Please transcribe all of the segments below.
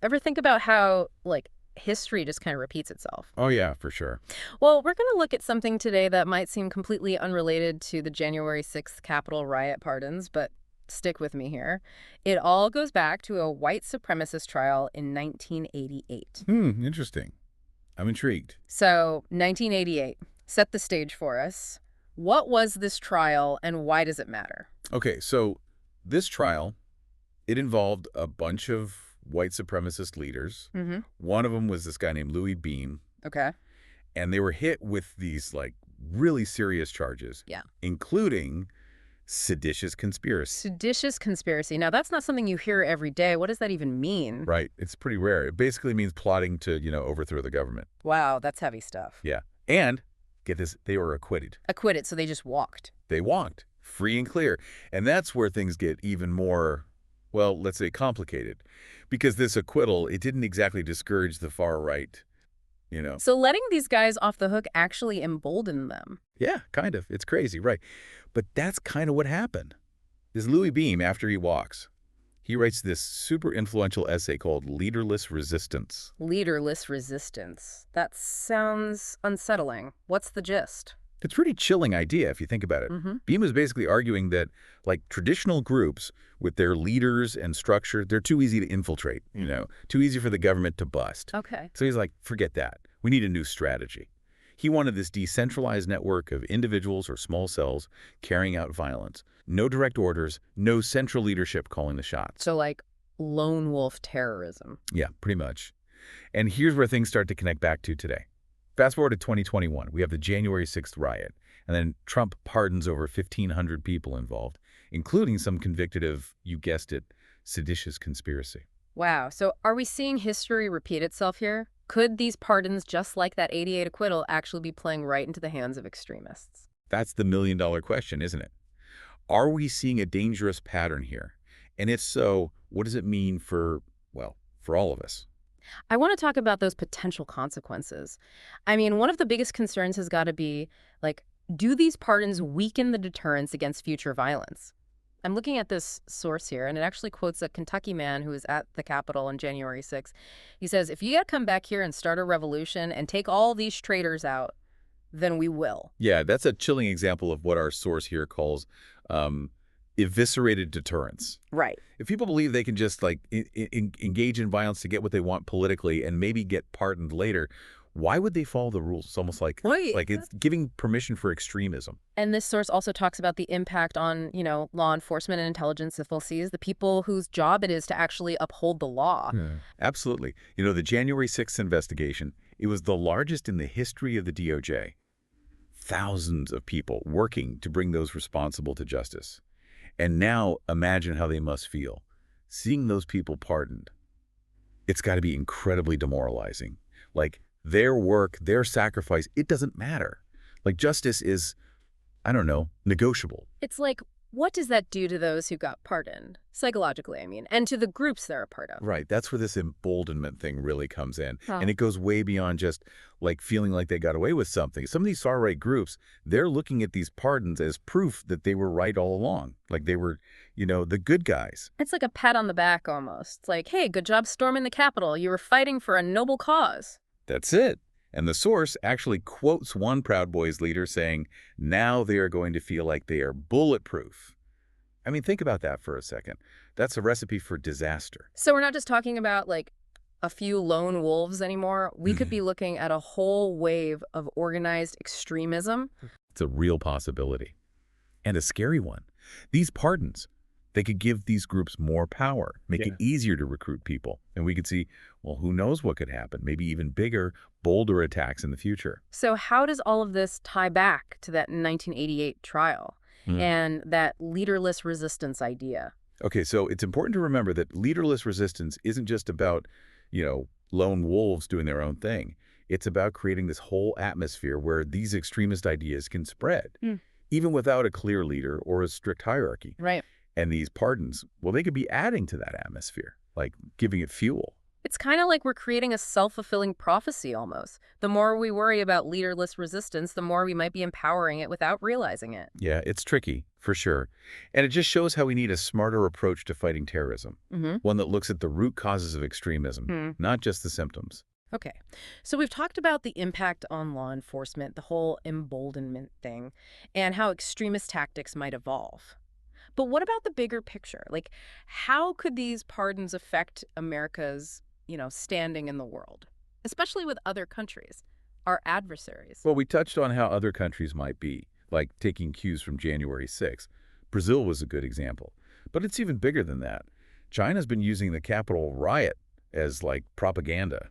Ever think about how, like, history just kind of repeats itself? Oh, yeah, for sure. Well, we're going to look at something today that might seem completely unrelated to the January 6th Capitol riot pardons, but stick with me here. It all goes back to a white supremacist trial in 1988. Interesting. I'm intrigued. So, 1988, set the stage for us. What was this trial and why does it matter? Okay, so this trial, it involved a bunch of white supremacist leaders. Mm-hmm. One of them was this guy named Louis Beam, Okay. and they were hit with these, like, really serious charges, Yeah. including seditious conspiracy. Seditious conspiracy. Now, that's not something you hear every day. What does that even mean? Right. It's pretty rare. It basically means plotting to, overthrow the government. Wow, that's heavy stuff. Yeah. And, get this, they were acquitted. Acquitted, so they just walked. They walked, free and clear. And that's where things get even more, well, let's say complicated. Because this acquittal, it didn't exactly discourage the far right. So letting these guys off the hook actually emboldened them. Yeah, kind of. It's crazy, right. But that's kind of what happened. This Louis Beam, after he walks, he writes this super influential essay called Leaderless Resistance. Leaderless resistance. That sounds unsettling. What's the gist? It's a pretty chilling idea if you think about it. Mm-hmm. Beam was basically arguing that, like, traditional groups with their leaders and structure, they're too easy to infiltrate, too easy for the government to bust. Okay. So he's like, forget that. We need a new strategy. He wanted this decentralized network of individuals or small cells carrying out violence. No direct orders, no central leadership calling the shots. So like lone wolf terrorism. Yeah, pretty much. And here's where things start to connect back to today. Fast forward to 2021, we have the January 6th riot, and then Trump pardons over 1,500 people involved, including some convicted of, you guessed it, seditious conspiracy. Wow. So are we seeing history repeat itself here? Could these pardons, just like that 88 acquittal, actually be playing right into the hands of extremists? That's the million-dollar question, isn't it? Are we seeing a dangerous pattern here? And if so, what does it mean for all of us? I want to talk about those potential consequences. I mean, one of the biggest concerns has got to be, like, do these pardons weaken the deterrence against future violence? I'm looking at this source here, and it actually quotes a Kentucky man who was at the Capitol on January 6th. He says, if you got to come back here and start a revolution and take all these traitors out, then we will. Yeah, that's a chilling example of what our source here calls eviscerated deterrence. Right. If people believe they can just, like, engage in violence to get what they want politically and maybe get pardoned later, why would they follow the rules? It's almost like, Right. like it's giving permission for extremism. And this source also talks about the impact on, law enforcement and intelligence agencies, the people whose job it is to actually uphold the law. Yeah. Absolutely. The January 6th investigation, it was the largest in the history of the DOJ. Thousands of people working to bring those responsible to justice. And now imagine how they must feel, seeing those people pardoned. It's got to be incredibly demoralizing. Like, their work, their sacrifice, it doesn't matter. Like, justice is, I don't know, negotiable. It's like, what does that do to those who got pardoned? Psychologically, I mean, and to the groups they're a part of. Right. That's where this emboldenment thing really comes in. Huh. And it goes way beyond just, like, feeling like they got away with something. Some of these far-right groups, they're looking at these pardons as proof that they were right all along. Like they were, the good guys. It's like a pat on the back almost. It's like, hey, good job storming the Capitol. You were fighting for a noble cause. That's it. And the source actually quotes one Proud Boys leader saying, now they are going to feel like they are bulletproof. I mean, think about that for a second. That's a recipe for disaster. So we're not just talking about, like, a few lone wolves anymore. We could be looking at a whole wave of organized extremism. It's a real possibility. And a scary one. These pardons, they could give these groups more power, make it easier to recruit people. And we could see, well, who knows what could happen? Maybe even bigger, bolder attacks in the future. So how does all of this tie back to that 1988 trial and that leaderless resistance idea? Okay, so it's important to remember that leaderless resistance isn't just about, lone wolves doing their own thing. It's about creating this whole atmosphere where these extremist ideas can spread, even without a clear leader or a strict hierarchy. Right. And these pardons, well, they could be adding to that atmosphere, like giving it fuel. It's kind of like we're creating a self-fulfilling prophecy almost. The more we worry about leaderless resistance, the more we might be empowering it without realizing it. Yeah, it's tricky, for sure. And it just shows how we need a smarter approach to fighting terrorism, Mm-hmm. one that looks at the root causes of extremism, Hmm. not just the symptoms. Okay. So we've talked about the impact on law enforcement, the whole emboldenment thing, and how extremist tactics might evolve. But what about the bigger picture? Like, how could these pardons affect America's, standing in the world, especially with other countries, our adversaries? Well, we touched on how other countries might be, like taking cues from January 6th. Brazil was a good example. But it's even bigger than that. China's been using the Capitol riot as, like, propaganda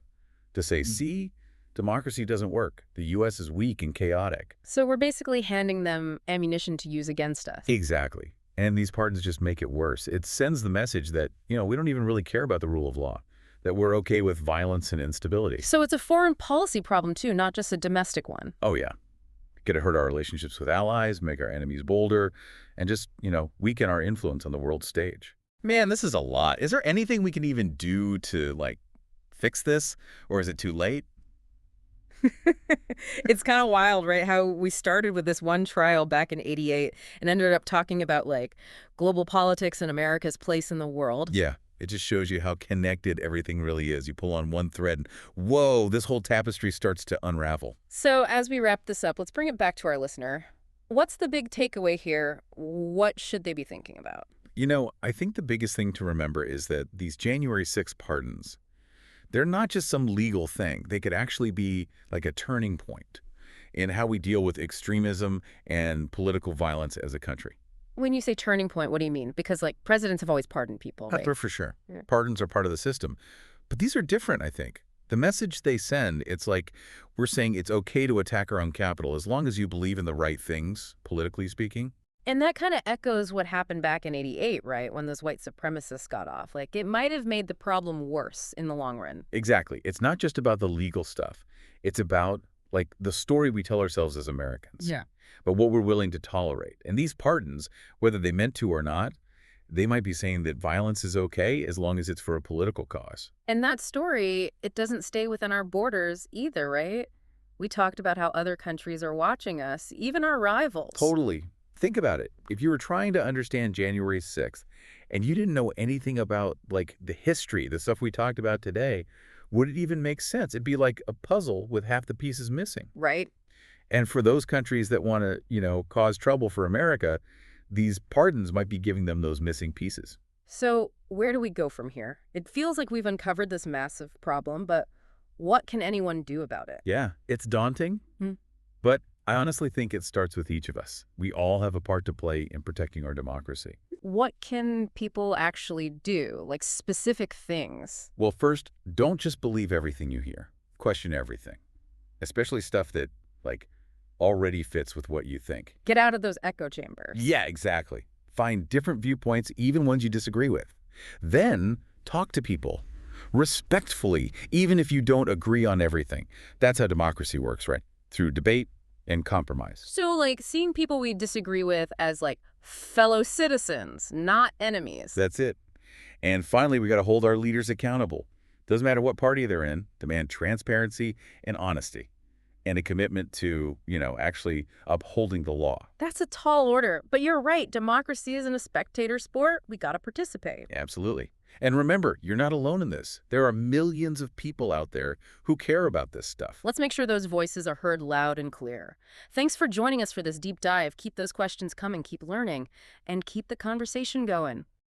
to say, see, democracy doesn't work. The U.S. is weak and chaotic. So we're basically handing them ammunition to use against us. Exactly. And these pardons just make it worse. It sends the message that, we don't even really care about the rule of law, that we're okay with violence and instability. So it's a foreign policy problem, too, not just a domestic one. Oh, yeah. Could hurt our relationships with allies, make our enemies bolder, and just, weaken our influence on the world stage. Man, this is a lot. Is there anything we can even do to, like, fix this? Or is it too late? It's kind of wild, right? How we started with this one trial back in '88 and ended up talking about like global politics and America's place in the world. Yeah, it just shows you how connected everything really is. You pull on one thread and, whoa, this whole tapestry starts to unravel. So as we wrap this up, let's bring it back to our listener. What's the big takeaway here? What should they be thinking about? I think the biggest thing to remember is that these January 6 pardons, they're not just some legal thing. They could actually be like a turning point in how we deal with extremism and political violence as a country. When you say turning point, what do you mean? Because like presidents have always pardoned people, right? For sure. Yeah. Pardons are part of the system. But these are different, I think. The message they send, it's like we're saying it's okay to attack our own capital as long as you believe in the right things, politically speaking. And that kind of echoes what happened back in '88, right? When those white supremacists got off. Like it might have made the problem worse in the long run. Exactly. It's not just about the legal stuff. It's about, like, the story we tell ourselves as Americans. Yeah. But what we're willing to tolerate. And these pardons, whether they meant to or not, they might be saying that violence is okay as long as it's for a political cause. And that story, it doesn't stay within our borders either, right? We talked about how other countries are watching us, even our rivals. Totally. Think about it. If you were trying to understand January 6th and you didn't know anything about, like, the history, the stuff we talked about today, would it even make sense? It'd be like a puzzle with half the pieces missing. Right? And for those countries that want to, cause trouble for America, these pardons might be giving them those missing pieces. So where do we go from here? It feels like we've uncovered this massive problem, but what can anyone do about it? Yeah, it's daunting, but I honestly think it starts with each of us. We all have a part to play in protecting our democracy. What can people actually do? Like specific things? Well, first, don't just believe everything you hear. Question everything, especially stuff that, like, already fits with what you think. Get out of those echo chambers. Yeah, exactly. Find different viewpoints, even ones you disagree with. Then talk to people respectfully, even if you don't agree on everything. That's how democracy works, right? Through debate and compromise. So like seeing people we disagree with as like fellow citizens, not enemies. That's it. And finally, we got to hold our leaders accountable. Doesn't matter what party they're in, demand transparency and honesty and a commitment to, actually upholding the law. That's a tall order, but you're right. Democracy isn't a spectator sport. We got to participate. Absolutely. And remember, you're not alone in this. There are millions of people out there who care about this stuff. Let's make sure those voices are heard loud and clear. Thanks for joining us for this deep dive. Keep those questions coming, keep learning, and keep the conversation going.